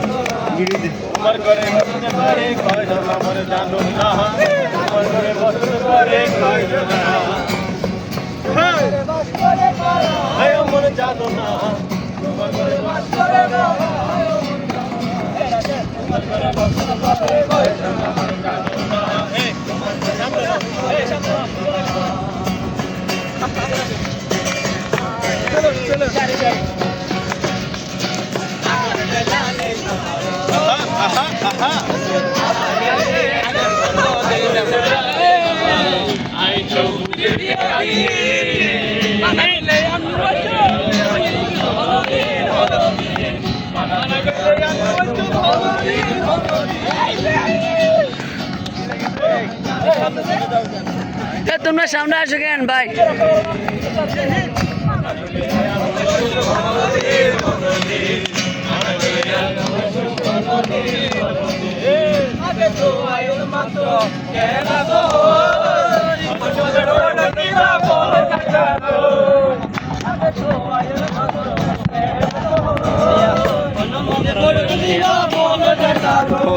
उमर करे बसते पारे कय जना मर जानो ना उमर करे बसते पारे कय जना हे उमर जानो ना उमर करे बसते ना उमर करे बसते पारे कय जना मर जानो ना हे चलो चलो তোমরা সামনে আসো কেন ভাই? আগে তো আয়ুর মাত্র কেন